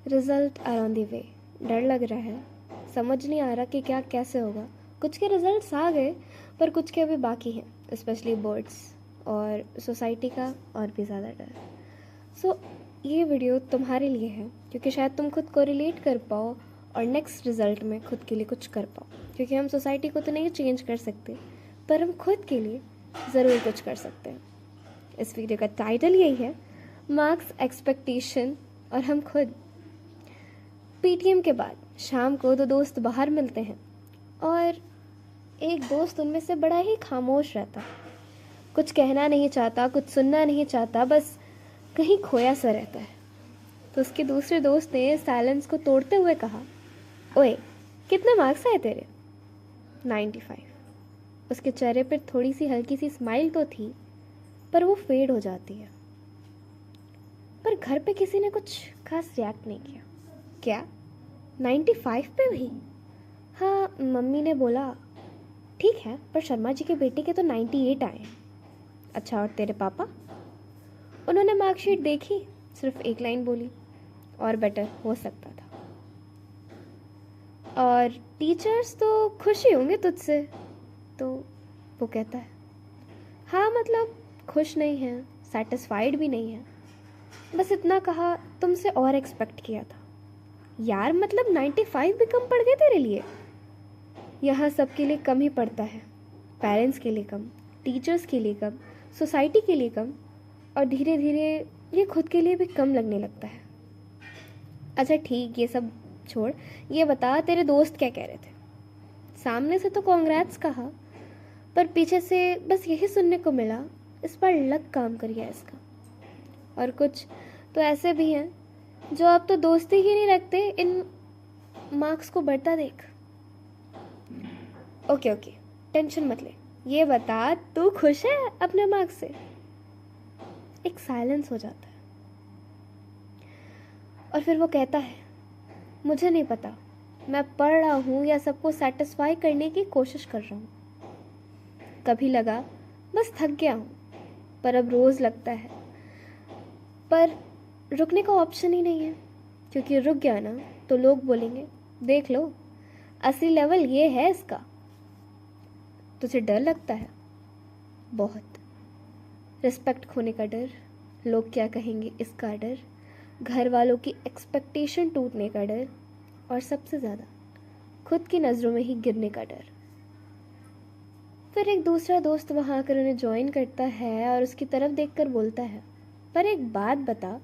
Result are on the way. डर लग रहा है, समझ नहीं आ रहा कि क्या कैसे होगा। कुछ के रिजल्ट्स आ गए पर कुछ के अभी बाकी हैं, स्पेशली बोर्ड्स और सोसाइटी का और भी ज़्यादा डर। सो ये वीडियो तुम्हारे लिए है क्योंकि शायद तुम खुद को रिलेट कर पाओ और नेक्स्ट रिज़ल्ट में खुद के लिए कुछ कर पाओ। क्योंकि हम सोसाइटी को तो नहीं चेंज कर सकते पर हम खुद के लिए ज़रूर कुछ कर सकते हैं। इस वीडियो का टाइटल यही है, मार्क्स, एक्सपेक्टेशन और हम खुद। पीटीएम के बाद शाम को दो दोस्त बाहर मिलते हैं और एक दोस्त उनमें से बड़ा ही खामोश रहता, कुछ कहना नहीं चाहता, कुछ सुनना नहीं चाहता, बस कहीं खोया सा रहता है। तो उसके दूसरे दोस्त ने साइलेंस को तोड़ते हुए कहा, ओए कितने मार्क्स आए तेरे? 95। उसके चेहरे पर थोड़ी सी हल्की सी स्माइल तो थी पर वो फेड हो जाती है। पर घर पे किसी ने कुछ खास रिएक्ट नहीं किया। क्या 95 पे भी? हाँ, मम्मी ने बोला ठीक है, पर शर्मा जी के बेटे के तो 98 आए हैं। अच्छा, और तेरे पापा? उन्होंने मार्कशीट देखी, सिर्फ एक लाइन बोली, और बेटर हो सकता था। और टीचर्स तो खुश ही होंगे तुझसे। तो वो कहता है, हाँ मतलब खुश नहीं है, सेटिस्फाइड भी नहीं है, बस इतना कहा तुमसे और एक्सपेक्ट किया था। यार मतलब 95 भी कम पड़ गए तेरे लिए? यहाँ सबके लिए कम ही पड़ता है, पेरेंट्स के लिए कम, टीचर्स के लिए कम, सोसाइटी के लिए कम, और धीरे धीरे ये खुद के लिए भी कम लगने लगता है। अच्छा ठीक, ये सब छोड़, ये बता तेरे दोस्त क्या कह रहे थे? सामने से तो कॉन्ग्रेट्स कहा पर पीछे से बस यही सुनने को मिला, इस बार लक काम कर गया इसका। और कुछ तो ऐसे भी हैं जो अब तो दोस्ती ही नहीं रखते इन मार्क्स को बढ़ता देख। ओके ओके, टेंशन मत ले, ये बता तू खुश है अपने मार्क्स से? एक साइलेंस हो जाता है और फिर वो कहता है, मुझे नहीं पता, मैं पढ़ रहा हूँ या सबको सेटिस्फाई करने की कोशिश कर रहा हूँ। कभी लगा बस थक गया हूँ, पर अब रोज़ लगता है पर रुकने का ऑप्शन ही नहीं है, क्योंकि रुक गया ना तो लोग बोलेंगे देख लो असली लेवल ये है इसका। तुझे डर लगता है? बहुत। रिस्पेक्ट खोने का डर, लोग क्या कहेंगे इसका डर, घर वालों की एक्सपेक्टेशन टूटने का डर, और सबसे ज़्यादा खुद की नज़रों में ही गिरने का डर। फिर एक दूसरा दोस्त वहाँ आकर उन्हें ज्वाइन करता है और उसकी तरफ देखकर बोलता है, पर एक बात बता,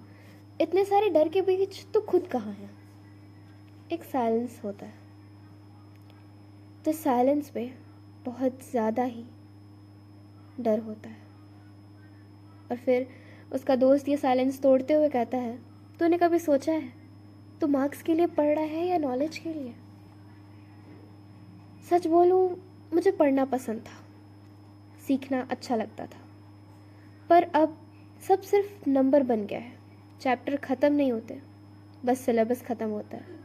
इतने सारे डर के बीच तू खुद कहाँ है? एक साइलेंस होता है, तो साइलेंस में बहुत ज़्यादा ही डर होता है। और फिर उसका दोस्त ये साइलेंस तोड़ते हुए कहता है, तूने कभी सोचा है तू मार्क्स के लिए पढ़ रहा है या नॉलेज के लिए? सच बोलूं, मुझे पढ़ना पसंद था, सीखना अच्छा लगता था, पर अब सब सिर्फ नंबर बन गया है। चैप्टर ख़त्म नहीं होते, बस सिलेबस ख़त्म होता है।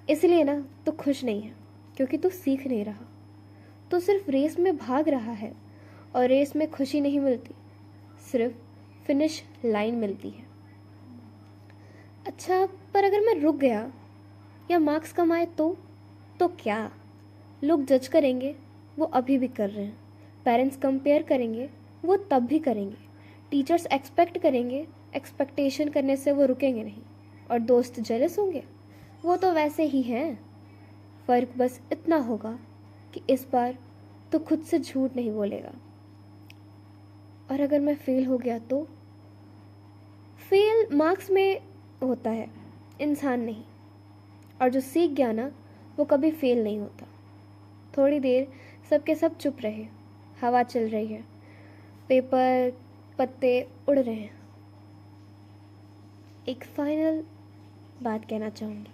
इसलिए ना तू खुश नहीं है, क्योंकि तू सीख नहीं रहा, तू सिर्फ रेस में भाग रहा है, और रेस में खुशी नहीं मिलती, सिर्फ फिनिश लाइन मिलती है। अच्छा, पर अगर मैं रुक गया या मार्क्स कम आए तो क्या? लोग जज करेंगे, वो अभी भी कर रहे हैं। पेरेंट्स कंपेयर करेंगे, वो तब भी करेंगे। टीचर्स एक्सपेक्ट करेंगे, एक्सपेक्टेशन करने से वो रुकेंगे नहीं। और दोस्त जेलस होंगे, वो तो वैसे ही हैं। फ़र्क बस इतना होगा कि इस बार तो खुद से झूठ नहीं बोलेगा। और अगर मैं फेल हो गया तो? फेल मार्क्स में होता है, इंसान नहीं। और जो सीख गया ना, वो कभी फेल नहीं होता। थोड़ी देर सबके सब चुप रहे, हवा चल रही है, पेपर पत्ते उड़ रहे हैं। एक फाइनल बात कहना चाहूँगी,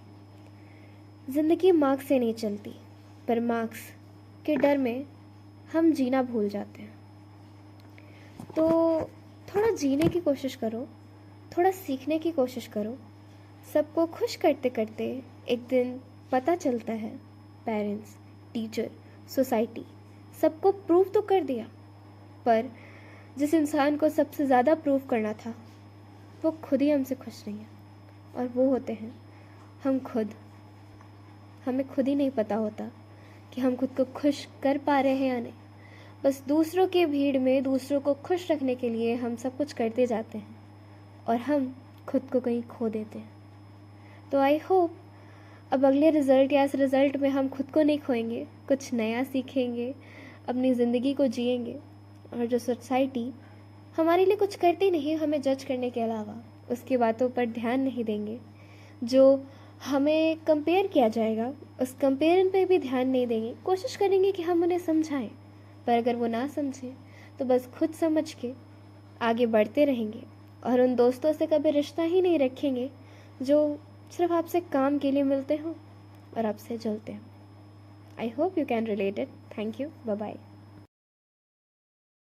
ज़िंदगी मार्क्स से नहीं चलती, पर मार्क्स के डर में हम जीना भूल जाते हैं। तो थोड़ा जीने की कोशिश करो, थोड़ा सीखने की कोशिश करो। सबको खुश करते करते एक दिन पता चलता है, पेरेंट्स, टीचर, सोसाइटी सबको प्रूव तो कर दिया, पर जिस इंसान को सबसे ज़्यादा प्रूव करना था वो खुद ही हमसे खुश नहीं है। और वो होते हैं हम खुद। हमें खुद ही नहीं पता होता कि हम खुद को खुश कर पा रहे हैं या नहीं। बस दूसरों के भीड़ में दूसरों को खुश रखने के लिए हम सब कुछ करते जाते हैं और हम खुद को कहीं खो देते हैं। तो आई होप अब अगले रिज़ल्ट या इस रिज़ल्ट में हम खुद को नहीं खोएंगे, कुछ नया सीखेंगे, अपनी ज़िंदगी को जिएंगे, और जो सोसाइटी हमारे लिए कुछ करती नहीं हमें जज करने के अलावा, उसकी बातों पर ध्यान नहीं देंगे। जो हमें कंपेयर किया जाएगा उस कंपेरिजन पे भी ध्यान नहीं देंगे। कोशिश करेंगे कि हम उन्हें समझाएं, पर अगर वो ना समझें तो बस खुद समझ के आगे बढ़ते रहेंगे और उन दोस्तों से कभी रिश्ता ही नहीं रखेंगे जो सिर्फ आपसे काम के लिए मिलते हों और आपसे जलते हों। I hope you can relate it. Thank you. Bye bye.